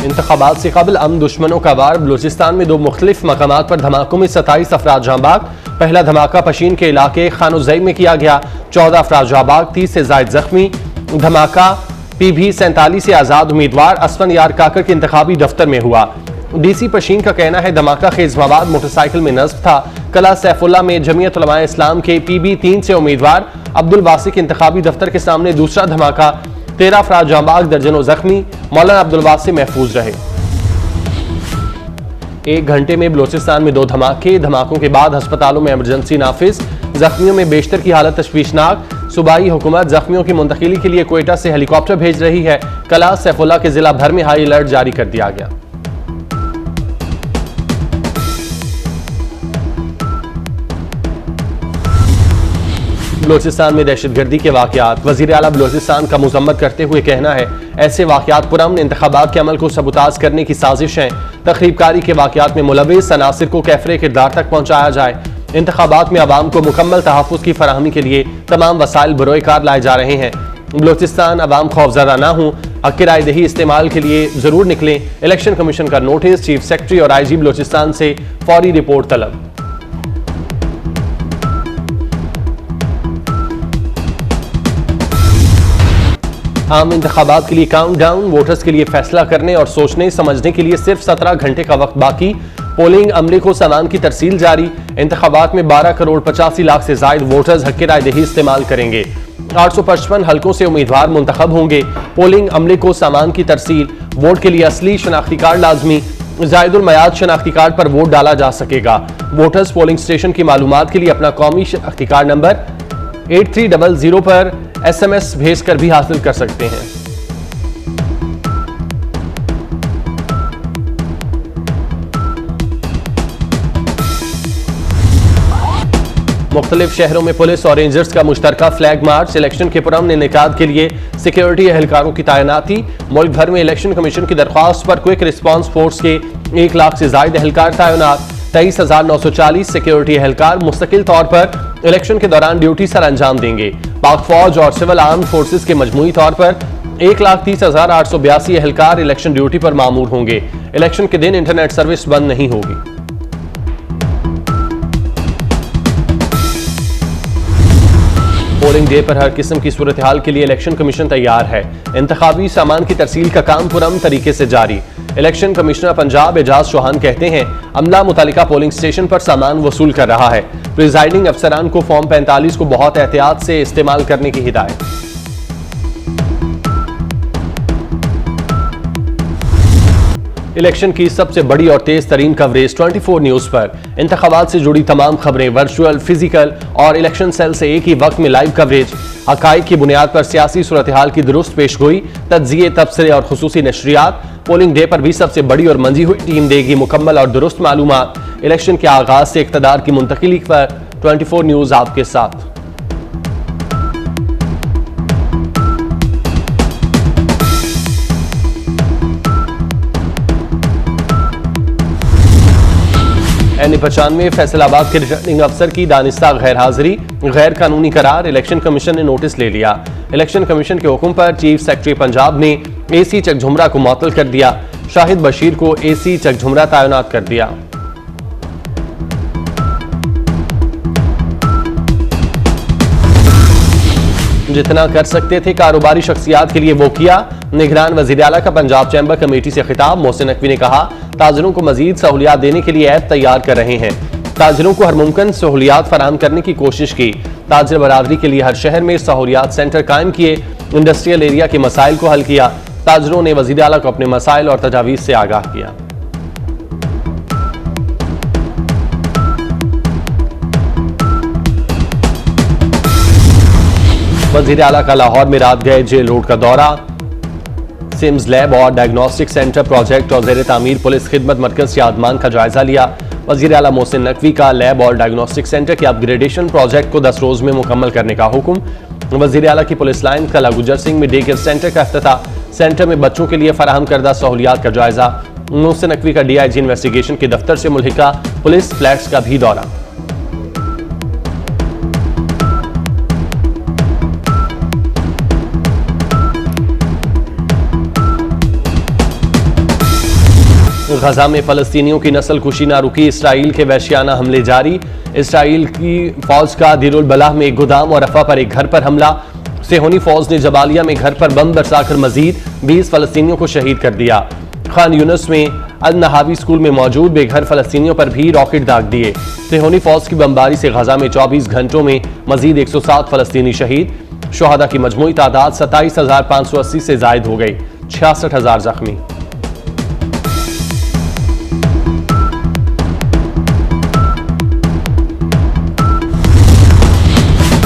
इंतखाबात से कबल अमन दुश्मनों का वार। बलूचिस्तान में 2 मुख्तलिफ मकामात पर धमाकों में 27 अफराद जाँ बाग। पहला धमाका पशीन के इलाके खानुजई में किया गया, 14 अफराद जाँ बाग, 30 से जायद जख्मी। धमाका PB 47 से आजाद उम्मीदवार असफन यार काकर के इंतखाबी दफ्तर में हुआ। DC पशीन का कहना है धमाका खेज मवाद मोटरसाइकिल में नस्ब था। कला सैफुल्ला में जमीयत उलमाए इस्लाम के PB 3 से उम्मीदवार अब्दुल वासी के इंतखाबी दफ्तर के सामने दूसरा धमाका, 13 अफराद जाँ बाग, दर्जनों जख्मी। मौलाना अब्दुल वासी महफूज रहे। 1 घंटे में बलूचिस्तान में 2 धमाके। धमाकों के बाद अस्पतालों में इमरजेंसी नाफिज। जख्मियों में बेशतर की हालत तशवीशनाक। सूबाई हुकूमत जख्मियों की मुंतकिली के लिए क्वेटा से हेलीकॉप्टर भेज रही है। कला सैफुल्ला के जिला भर में हाई अलर्ट जारी कर दिया गया। बलूचिस्तान में दहशतगर्दी के वाकयात। वजीर आला बलूचिस्तान का मुजम्मत करते हुए कहना है ऐसे वाकयात पुरअमन इंतखाबात के अमल को सबूताज करने की साजिश है। तखरीबकारी के वाकयात में मुलविस अनासिर को कैफरे किरदार तक पहुंचाया जाए। इंतखाबात में आवाम को मुकम्मल तहफ़्फ़ुज़ की फराहमी के लिए तमाम वसाइल बरोए कार लाए जा रहे हैं। बलूचिस्तान आवाम खौफजदा ना हो, हक़ राय दही इस्तेमाल के लिए जरूर निकलें। इलेक्शन कमीशन का नोटिस। चीफ सेक्रेटरी और IG बलूचिस्तान से फौरी रिपोर्ट तलब। आम इंतखाबात के लिए काउंटडाउन। वोटर्स के लिए फैसला करने और सोचने समझने के लिए सिर्फ 17 घंटे का वक्त बाकी। पोलिंग अमले को सामान की तरसील जारी। इंतखाबात में 12 करोड़ 85 लाख से जायद वोटर्स हक़ राय दही इस्तेमाल करेंगे। 855 हल्कों से उम्मीदवार मुंतखब होंगे। पोलिंग अमले को सामान की तरसील। वोट के लिए असली शनाख्ती कार्ड लाजमी। जायदुल मयाद शनाख्ती कार्ड पर वोट डाला जा सकेगा। वोटर्स पोलिंग स्टेशन की मालूमात के लिए अपना कौमी शनाख्ती कार्ड नंबर 8300 पर SMS भेजकर भी हासिल कर सकते हैं। मुख्तलिफ शहरों में पुलिस और रेंजर्स का मुश्तरका फ्लैग मार्च। इलेक्शन के पुरअमन इनेकाद के लिए सिक्योरिटी एहलकारों की तैनाती। मुल्क भर में इलेक्शन कमीशन की दरख्वास्त पर क्विक रिस्पांस फोर्स के 1 लाख से जायद एहलकार तैनात। 23,940 सिक्योरिटी एहलकार मुस्तकिल तौर पर इलेक्शन के दौरान ड्यूटी सर अंजाम देंगे। पाक फौज और सिविल आर्म्ड फोर्सेस के मजमूई तौर पर 1,30,882 एहलकार इलेक्शन ड्यूटी पर मामूर होंगे। इलेक्शन के दिन इंटरनेट सर्विस बंद नहीं होगी। पोलिंग डे पर हर किस्म की सूरत हाल के लिए इलेक्शन कमीशन तैयार है। इंतखाबी सामान की तरसील का काम पुरअमन तरीके से जारी। इलेक्शन कमिश्नर पंजाब एजाज चौहान कहते हैं अमला मुतालिका पोलिंग स्टेशन पर सामान वसूल कर रहा है। प्रिजाइडिंग अफसरान को फॉर्म 45 को बहुत एहतियात से इस्तेमाल करने की हिदायत। इलेक्शन की सबसे बड़ी और तेज तरीन कवरेज 24 न्यूज पर। इंतखाबात से जुड़ी तमाम खबरें वर्चुअल, फिजिकल और इलेक्शन सेल से एक ही वक्त में लाइव कवरेज। हकाइक की बुनियाद पर सियासी सूरत हाल की दुरुस्त पेशगोई, तज्जिए, तबसरे और खुसूसी नशरियात। पोलिंग डे पर भी सबसे बड़ी और मंजी हुई टीम देगी मुकम्मल और दुरुस्त मालूमात। इलेक्शन के आगाज से इक़्तिदार की मुंतकिली पर 24 न्यूज आपके साथ। NA95 फैसलाबाद के रिटर्निंग अफसर की दानिस्ता गैर हाजिरी, गैर कानूनी करार। इलेक्शन कमीशन ने नोटिस ले लिया। इलेक्शन कमीशन के हुक्म पर चीफ सेक्रेटरी पंजाब ने AC चकझुमरा को मुअत्तल कर दिया। शाहिद बशीर को AC चकझुमरा तैनात कर दिया। जितना कर सकते थे कारोबारी शख्सियात के लिए वो किया। निगरान वज़ीर आला का पंजाब चैम्बर कमेटी से खिताब। मोहसिन नकवी ने कहा ताजिरों को मजीद सहूलियात देने के लिए ऐप तैयार कर रहे हैं। ताजिरों को हर मुमकिन सहूलियात फराहम करने की कोशिश की। ताजिर बरादरी के लिए हर शहर में सहूलियात सेंटर कायम किए। इंडस्ट्रियल एरिया के मसाइल को हल किया। ताजिरों ने वज़ीर आला को अपने मसाइल और तजावीज़ से आगाह किया। वज़ीर आला का लाहौर में रात गए जेल रोड का दौरा। सिम्स लैब और डायग्नोस्टिक सेंटर प्रोजेक्ट और ज़ेर तामीर पुलिस खिदमत मरकज सादमान का जायजा लिया। वज़ीर आला मोहसिन नकवी का लैब और डायग्नोस्टिक सेंटर के अपग्रेडेशन प्रोजेक्ट को 10 रोज में मुकम्मल करने का हुक्म। वज़ीर आला की पुलिस लाइन कला गुजर सिंह में डे केयर सेंटर का इफ्तिताह। सेंटर में बच्चों के लिए फराहम करदा सहूलियात का जायजा। मोहसिन नकवी का DIG इन्वेस्टिगेशन के दफ्तर से मुल्हिका पुलिस फ्लैट्स का भी दौरा। गजा में फलस्तीनियों की नस्ल कुशी ना रुकी, इसराइल के वहशियाना हमले जारी। इसराइल की फौज का दिरुल बलाह में एक गोदाम और रफा पर एक घर पर हमला। सेहोनी फौज ने जबालिया में घर पर बम बरसाकर मजीद 20 फलस्तीनियों को शहीद कर दिया। खान यूनुस में अल नहावी स्कूल में मौजूद बेघर फलस्तीनियों पर भी रॉकेट दाग दिए। सेहोनी फौज की बमबारी से गजा में 24 घंटों में मजीद 107 फलस्तीनी शहीद। शुहदा की मजमूई तादाद 27,580 से जायद हो गई, 66,000 जख्मी।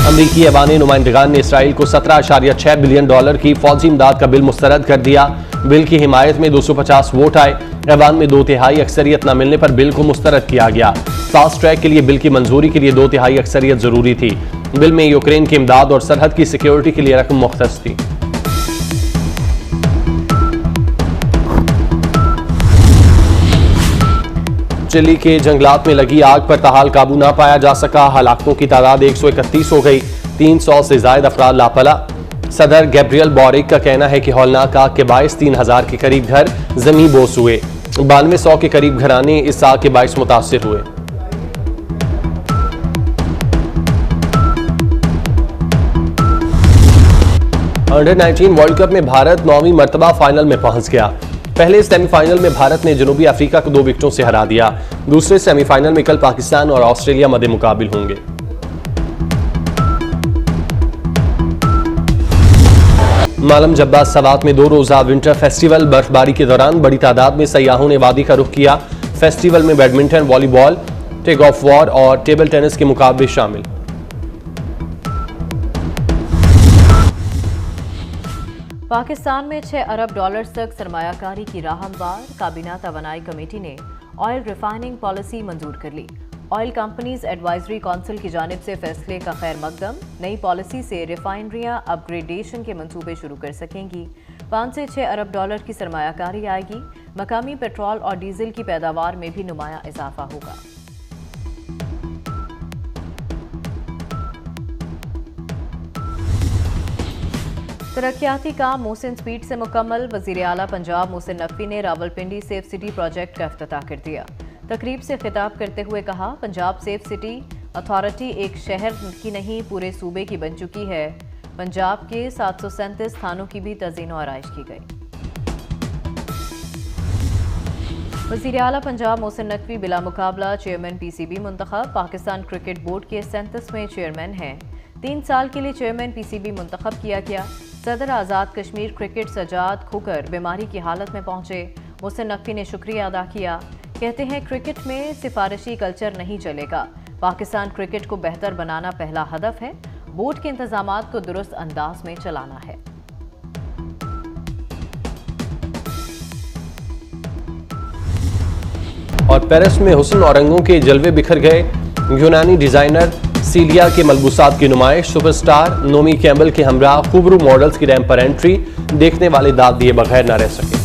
अमरीकी ऐवान नुमाइंदगान ने इसराइल को $17.6 बिलियन की फौजी इमदाद का बिल मुस्तरद कर दिया। बिल की हिमायत में 250 वोट आए। ऐवान में 2/3 अक्सरियत न मिलने पर बिल को मुस्तरद किया गया। फास्ट ट्रैक के लिए बिल की मंजूरी के लिए 2/3 अक्सरियत जरूरी थी। बिल में यूक्रेन की इमदाद और सरहद की सिक्योरिटी के लिए रकम मुख्तस थी। चिली के जंगलात में लगी आग पर ताहाल काबू ना पाया जा सका। हलाकतों की तादाद 131 हो गई, 300 से ज्यादा अफराद लापता। सदर गैब्रियल बॉरिक का कहना है कि हौलनाक आग के बायस 3,000 के करीब घर जमी बोस हुए। 9200 के करीब घराने इस आग के बायस मुतासिर हुए। अंडर 19 वर्ल्ड कप में भारत 9वीं मरतबा फाइनल में पहुंच गया। पहले सेमीफाइनल में भारत ने जनूबी अफ्रीका को 2 विकेटों से हरा दिया। दूसरे सेमीफाइनल में कल पाकिस्तान और ऑस्ट्रेलिया मद्दे मुकाबिल होंगे। मालम जब्बा सवात में 2 रोजा विंटर फेस्टिवल। बर्फबारी के दौरान बड़ी तादाद में सयाहों ने वादी का रुख किया। फेस्टिवल में badminton, volleyball, tug of war और टेबल टेनिस के मुकाबले शामिल। पाकिस्तान में $6 अरब तक सरमायाकारी की राह हमवार। काबीना तवानाई कमेटी ने ऑयल रिफाइनिंग पॉलिसी मंजूर कर ली। ऑयल कंपनीज एडवाइजरी काउंसिल की जानिब से फैसले का खैर मकदम। नई पॉलिसी से रिफाइनरियां अपग्रेडेशन के मंसूबे शुरू कर सकेंगी। 5 से $6 अरब की सरमायाकारी आएगी। मकामी पेट्रोल और डीजल की पैदावार में भी नुमाया इजाफा होगा। तरक्याती काम मोहसिन स्पीड से मुकम्मल। वज़ीर आला पंजाब मोहसिन नकवी ने रावलपिंडी सेफ सिटी प्रोजेक्ट का इफ्तिताह कर दिया। तकरीब से खिताब करते हुए कहा, पंजाब सेफ सिटी अथॉरिटी एक शहर की नहीं पूरे सूबे की बन चुकी है। पंजाब के 737 थानों की भी तज़ीन और आराइश की गई। वज़ीर आला पंजाब मोहसिन नकवी बिला मुकाबला चेयरमैन PCB मुंतखब। पाकिस्तान क्रिकेट बोर्ड के 37वें चेयरमैन हैं। 3 साल के लिए चेयरमैन PCB मुंतखब किया गया। सदर आज़ाद कश्मीर क्रिकेट सजाद खुकर बीमारी की हालत में पहुंचे। मोहसिन नकवी ने शुक्रिया अदा किया। कहते हैं, क्रिकेट में सिफारिशी कल्चर नहीं चलेगा। पाकिस्तान क्रिकेट को बेहतर बनाना पहला हदफ है। बोर्ड के इंतजामात को दुरुस्त अंदाज में चलाना है। और पेरिस में हुस्न और रंगों के जलवे बिखर गए। यूनानी डिजाइनर सीलिया के मलबूसात की नुमाइश। सुपरस्टार नोमी कैम्बल के हमरा खूबरू मॉडल्स की रैंप पर एंट्री। देखने वाले दाद दिए बगैर न रह सके।